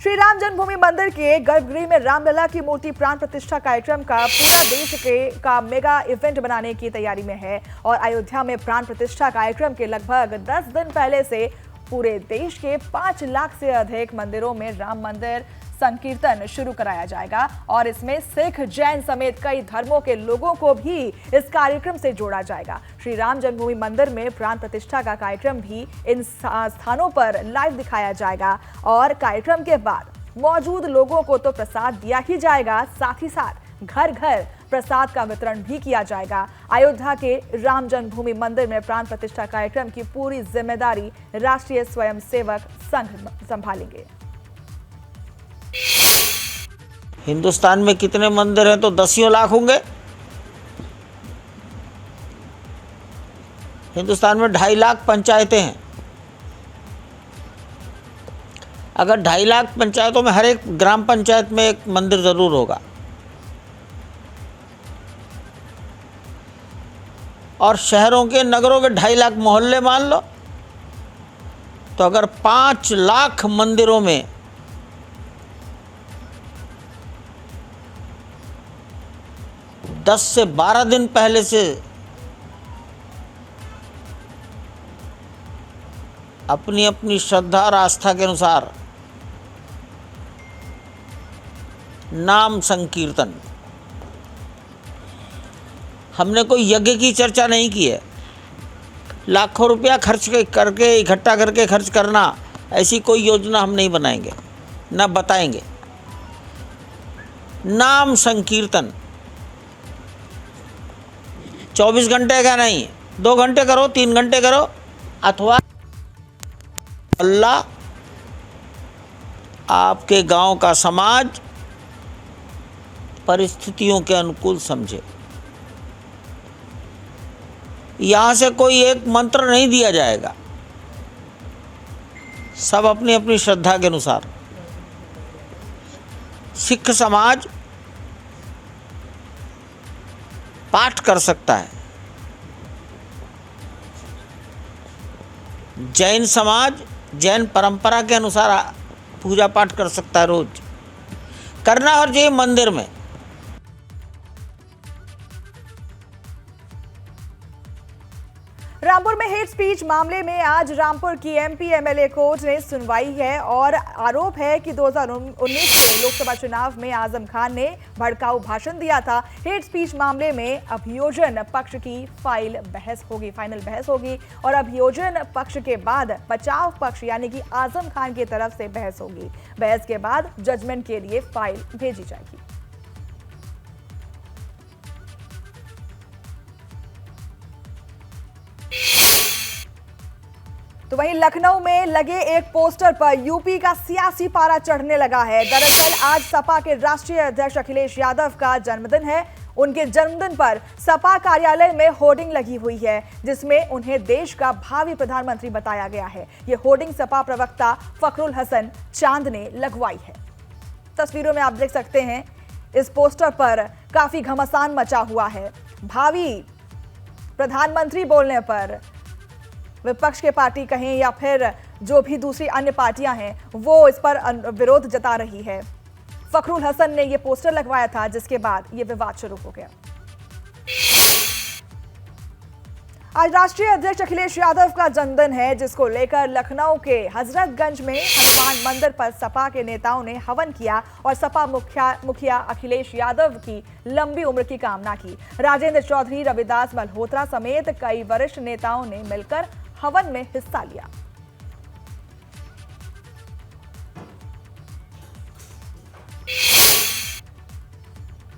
श्री राम जन्मभूमि मंदिर के गर्भगृह में रामलला की मूर्ति प्राण प्रतिष्ठा कार्यक्रम का पूरा देश का मेगा इवेंट बनाने की तैयारी में है और अयोध्या में प्राण प्रतिष्ठा कार्यक्रम के लगभग 10 दिन पहले से पूरे देश के 5 लाख से अधिक मंदिरों में राम मंदिर संकीर्तन शुरू कराया जाएगा और इसमें सिख, जैन समेत कई धर्मों के लोगों को भी इस कार्यक्रम से जोड़ा जाएगा। श्री राम जन्मभूमि मंदिर में प्राण प्रतिष्ठा का कार्यक्रम भी इन स्थानों पर लाइव दिखाया जाएगा और कार्यक्रम के बाद मौजूद लोगों को तो प्रसाद दिया ही जाएगा, साथ ही साथ घर घर प्रसाद का वितरण भी किया जाएगा। अयोध्या के राम जन्मभूमि मंदिर में प्राण प्रतिष्ठा कार्यक्रम की पूरी जिम्मेदारी राष्ट्रीय स्वयंसेवक संघ संभालेंगे। हिंदुस्तान में कितने मंदिर हैं तो 10 लाख होंगे। हिंदुस्तान में 2.5 लाख पंचायतें हैं। अगर 2.5 लाख पंचायतों में हर एक ग्राम पंचायत में एक मंदिर जरूर होगा और शहरों के, नगरों के 2.5 लाख मोहल्ले मान लो, तो अगर 5 लाख मंदिरों में दस से 12 दिन पहले से अपनी अपनी श्रद्धा और आस्था के अनुसार नाम संकीर्तन, हमने कोई यज्ञ की चर्चा नहीं की है। लाखों रुपया खर्च करके, इकट्ठा करके खर्च करना, ऐसी कोई योजना हम नहीं बनाएंगे, न बताएंगे। नाम संकीर्तन 24 घंटे का नहीं, 2 घंटे करो, 3 घंटे करो, अथवा अल्लाह आपके गांव का समाज परिस्थितियों के अनुकूल समझे। यहां से कोई एक मंत्र नहीं दिया जाएगा, सब अपनी अपनी श्रद्धा के अनुसार। सिख समाज पाठ कर सकता है, जैन समाज जैन परंपरा के अनुसार पूजा पाठ कर सकता है, रोज करना और ये मंदिर में। रामपुर में हेट स्पीच मामले में आज रामपुर की एमपी एमएलए कोर्ट ने सुनवाई है और आरोप है कि 2019 के लोकसभा चुनाव में आजम खान ने भड़काऊ भाषण दिया था। हेट स्पीच मामले में अभियोजन पक्ष की फाइनल बहस होगी और अभियोजन पक्ष के बाद बचाव पक्ष यानी कि आजम खान की तरफ से बहस होगी। बहस के बाद जजमेंट के लिए फाइल भेजी जाएगी। तो वहीं लखनऊ में लगे एक पोस्टर पर यूपी का सियासी पारा चढ़ने लगा है। दरअसल आज सपा के राष्ट्रीय अध्यक्ष अखिलेश यादव का जन्मदिन है। उनके जन्मदिन पर सपा कार्यालय में होर्डिंग लगी हुई है जिसमें उन्हें देश का भावी प्रधानमंत्री बताया गया है। ये होर्डिंग सपा प्रवक्ता फखरुल हसन चांद ने लगवाई है। तस्वीरों में आप देख सकते हैं, इस पोस्टर पर काफी घमासान मचा हुआ है। भावी प्रधानमंत्री बोलने पर विपक्ष के पार्टी कहें या फिर जो भी दूसरी अन्य पार्टियां हैं वो इस पर विरोध जता रही है। फखरुल हसन ने ये पोस्टर लगवाया था जिसके बाद ये विवाद शुरू हो गया। आज राष्ट्रीय अध्यक्ष अखिलेश यादव का जन्मदिन है जिसको लेकर लखनऊ के हजरतगंज में हनुमान मंदिर पर सपा के नेताओं ने हवन किया और सपा मुखिया अखिलेश यादव की लंबी उम्र की कामना की। राजेंद्र चौधरी, रविदास मल्होत्रा समेत कई वरिष्ठ नेताओं ने मिलकर हवन में हिस्सा लिया।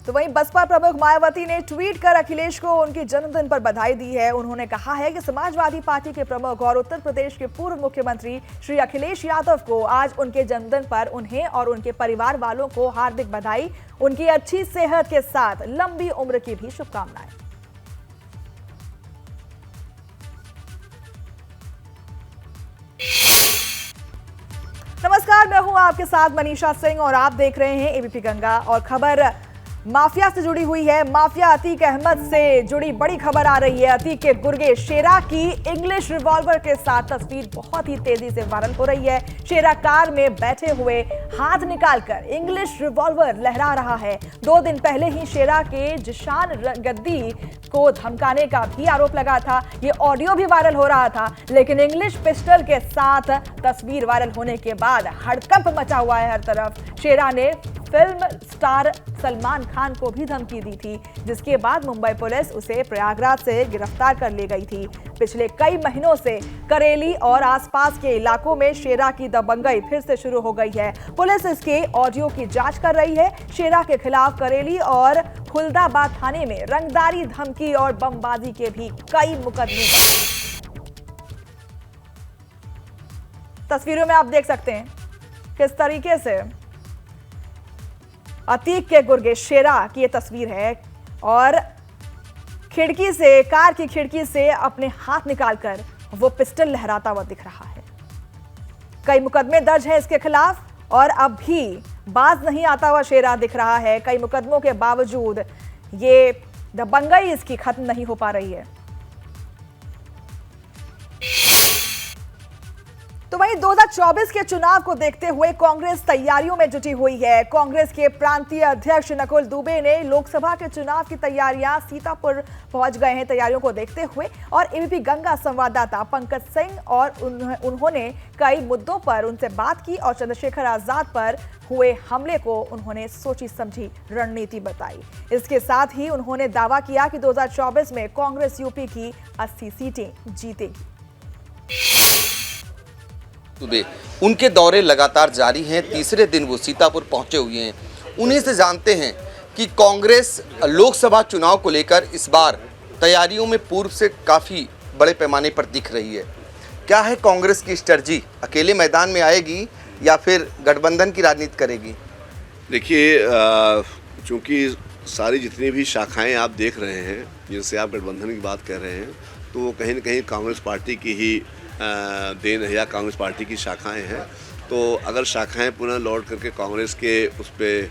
तो वहीं बसपा प्रमुख मायावती ने ट्वीट कर अखिलेश को उनके जन्मदिन पर बधाई दी है। उन्होंने कहा है कि समाजवादी पार्टी के प्रमुख और उत्तर प्रदेश के पूर्व मुख्यमंत्री श्री अखिलेश यादव को आज उनके जन्मदिन पर उन्हें और उनके परिवार वालों को हार्दिक बधाई, उनकी अच्छी सेहत के साथ लंबी उम्र की भी शुभकामनाएं। नमस्कार, मैं हूं आपके साथ मनीषा सिंह और आप देख रहे हैं एबीपी गंगा। और खबर माफिया से जुड़ी हुई है। माफिया अतीक अहमद से जुड़ी बड़ी खबर आ रही है। अतीक के गुर्गे शेरा की इंग्लिश रिवॉल्वर के साथ तस्वीर बहुत ही तेजी से वायरल हो रही है। शेरा कार में बैठे हुए हाथ निकालकर इंग्लिश रिवॉल्वर लहरा रहा है। 2 दिन पहले ही शेरा के जिशान गद्दी को धमकाने का भी आरोप लगा था। ये ऑडियो भी वायरल हो रहा था, लेकिन इंग्लिश पिस्टल के साथ तस्वीर वायरल होने के बाद हड़कंप मचा हुआ है हर तरफ। शेरा ने फिल्म स्टार सलमान खान को भी धमकी दी थी, जिसके बाद मुंबई पुलिस उसे प्रयागराज से गिरफ्तार कर ले गई थी। पिछले कई महीनों से करेली और आसपास के इलाकों में शेरा की दबंगई फिर से शुरू हो गई है। पुलिस इसके ऑडियो की जांच कर रही है। शेरा के खिलाफ करेली और खुलदाबाद थाने में रंगदारी, धमकी और बमबाजी के भी कई मुकदमे तस्वीरों में आप देख सकते हैं किस तरीके से अतीक के गुर्गे शेरा की ये तस्वीर है और खिड़की से, कार की खिड़की से अपने हाथ निकालकर वो पिस्टल लहराता हुआ दिख रहा है। कई मुकदमे दर्ज है इसके खिलाफ और अब भी बाज नहीं आता हुआ शेरा दिख रहा है। कई मुकदमों के बावजूद ये दबंगई इसकी खत्म नहीं हो पा रही है। तो वहीं 2024 के चुनाव को देखते हुए कांग्रेस तैयारियों में जुटी हुई है। कांग्रेस के प्रांतीय अध्यक्ष नकुल दुबे ने लोकसभा के चुनाव की तैयारियां सीतापुर पहुंच गए हैं तैयारियों को देखते हुए, और एबीपी गंगा संवाददाता पंकज सिंह और उन्होंने कई मुद्दों पर उनसे बात की और चंद्रशेखर आजाद पर हुए हमले को उन्होंने सोची समझी रणनीति बताई। इसके साथ ही उन्होंने दावा किया कि 2024 में कांग्रेस यूपी की 80 सीटें जीतेगी। उनके दौरे लगातार जारी हैं। तीसरे दिन वो सीतापुर पहुंचे हुए हैं। उन्हीं से जानते हैं कि कांग्रेस लोकसभा चुनाव को लेकर इस बार तैयारियों में पूर्व से काफ़ी बड़े पैमाने पर दिख रही है। क्या है कांग्रेस की स्ट्रेटजी? अकेले मैदान में आएगी या फिर गठबंधन की राजनीति करेगी? देखिए, चूँकि सारी जितनी भी शाखाएं आप देख रहे हैं, जिनसे आप गठबंधन की बात कर रहे हैं, तो वो कहीं न कहीं कांग्रेस पार्टी की ही देन है या कांग्रेस पार्टी की शाखाएं हैं। तो अगर शाखाएं पुनः लौट करके कांग्रेस के उस पर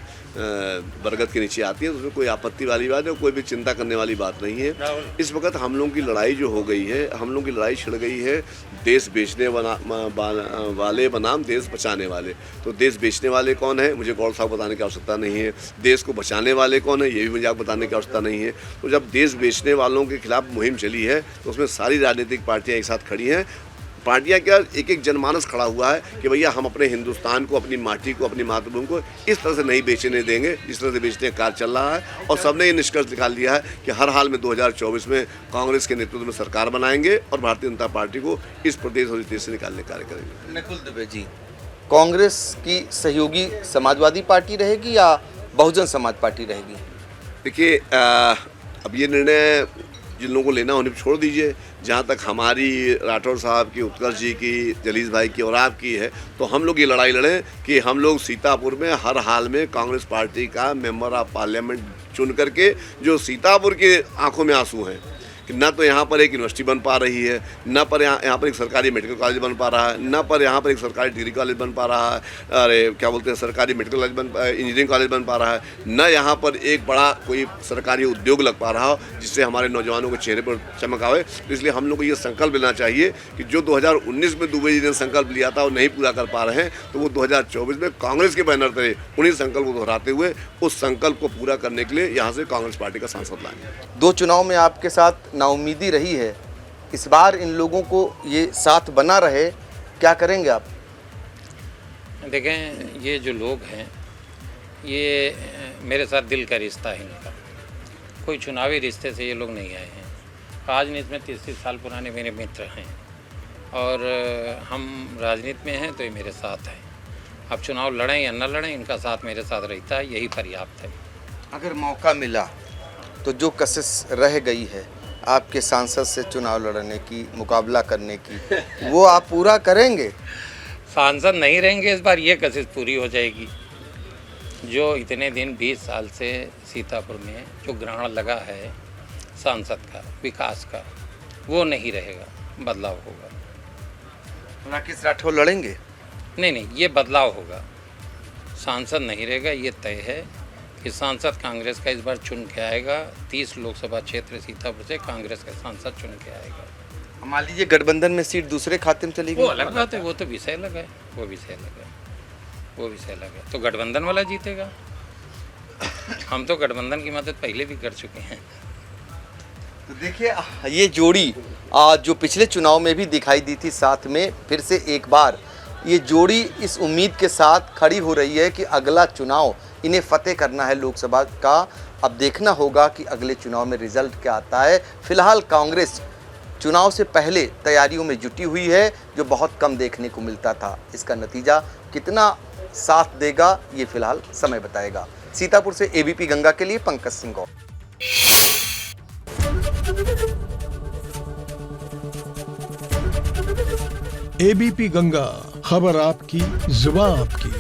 बरगद के नीचे आती है तो उसमें कोई आपत्ति वाली बात है, कोई भी चिंता करने वाली बात नहीं है। इस वक्त हम लोगों की लड़ाई जो हो गई है, हम लोगों की लड़ाई छिड़ गई है देश बेचने वाले बनाम देश बचाने वाले। तो देश बेचने वाले कौन है, मुझे गौर साहब बताने की आवश्यकता नहीं है। देश को बचाने वाले कौन है, ये भी मुझे आप बताने की आवश्यकता नहीं है। तो जब देश बेचने वालों के खिलाफ मुहिम चली है तो उसमें सारी राजनीतिक पार्टियाँ एक साथ खड़ी हैं। पार्टियां क्या, एक एक जनमानस खड़ा हुआ है कि भैया हम अपने हिंदुस्तान को, अपनी माटी को, अपनी मातृभूमि को इस तरह से नहीं बेचने देंगे जिस तरह से बेचने का कार्य चल रहा है। और सबने ये निष्कर्ष निकाल लिया है कि हर हाल में 2024 में कांग्रेस के नेतृत्व में सरकार बनाएंगे और भारतीय जनता पार्टी को इस प्रदेश और इस देश से निकालने का कार्य करेंगे। नकुल दुबे जी, कांग्रेस की सहयोगी समाजवादी पार्टी रहेगी या बहुजन समाज पार्टी रहेगी? देखिए, अब ये निर्णय जिन लोगों को लेना उन्हें छोड़ दीजिए। जहाँ तक हमारी राठौर साहब की, उत्कर्ष जी की, जलीस भाई की और आपकी है, तो हम लोग ये लड़ाई लड़ें कि हम लोग सीतापुर में हर हाल में कांग्रेस पार्टी का मेंबर ऑफ पार्लियामेंट चुन करके, जो सीतापुर के आंखों में आंसू हैं कि न तो यहाँ पर एक यूनिवर्सिटी बन पा रही है, न पर यहाँ पर एक सरकारी मेडिकल कॉलेज बन पा रहा है, न पर यहाँ पर एक सरकारी डिग्री कॉलेज बन पा रहा है, अरे क्या बोलते हैं, सरकारी मेडिकल कॉलेज इंजीनियरिंग कॉलेज बन पा रहा है, न यहाँ पर एक बड़ा कोई सरकारी उद्योग लग पा रहा हो जिससे हमारे नौजवानों के चेहरे पर चमक आवे। तो इसलिए हम लोग को ये संकल्प लेना चाहिए कि जो 2019 में दुबे जी ने संकल्प लिया था और नहीं पूरा कर पा रहे हैं, तो वो 2024 में कांग्रेस के बैनर तले उन्हीं संकल्प को दोहराते हुए उस संकल्प को पूरा करने के लिए यहाँ से कांग्रेस पार्टी का सांसद लाएंगे। 2 चुनाव में आपके साथ नाउम्मीदी रही है, इस बार इन लोगों को ये साथ बना रहे, क्या करेंगे आप? देखें, ये जो लोग हैं ये मेरे साथ दिल का रिश्ता है इनका, कोई चुनावी रिश्ते से ये लोग नहीं आए हैं। राजनीति में 30 साल पुराने मेरे मित्र हैं और हम राजनीति में हैं तो ये मेरे साथ हैं। अब चुनाव लड़ें या न लड़ें, इनका साथ मेरे साथ रहता है, यही पर्याप्त है। अगर मौका मिला तो जो कशिश रह गई है आपके सांसद से चुनाव लड़ने की, मुकाबला करने की, वो आप पूरा करेंगे? सांसद नहीं रहेंगे इस बार, ये कशिश पूरी हो जाएगी। जो इतने दिन 20 साल से सीतापुर में जो ग्रहण लगा है सांसद का, विकास का, वो नहीं रहेगा, बदलाव होगा। राकेश राठौर लड़ेंगे? नहीं, ये बदलाव होगा। सांसद नहीं रहेगा, ये तय है, कि सांसद कांग्रेस का इस बार चुन के आएगा। 30 लोकसभा क्षेत्र सीतापुर से कांग्रेस का सांसद चुन के आएगा। मान लीजिए गठबंधन में सीट दूसरे खाते में चली वो गई, अलग बात है, वो तो विषय अलग है, वो विषय अलग है। तो गठबंधन वाला जीतेगा। हम तो गठबंधन की मदद पहले भी कर चुके हैं। तो देखिए ये जोड़ी जो पिछले चुनाव में भी दिखाई दी थी, साथ में फिर से एक बार ये जोड़ी इस उम्मीद के साथ खड़ी हो रही है कि अगला चुनाव इन्हें फतेह करना है लोकसभा का। अब देखना होगा कि अगले चुनाव में रिजल्ट क्या आता है। फिलहाल कांग्रेस चुनाव से पहले तैयारियों में जुटी हुई है, जो बहुत कम देखने को मिलता था। इसका नतीजा कितना साथ देगा ये फिलहाल समय बताएगा। सीतापुर से एबीपी गंगा के लिए पंकज सिंह गौर। एबीपी गंगा, खबर आपकी, जुबान आपकी।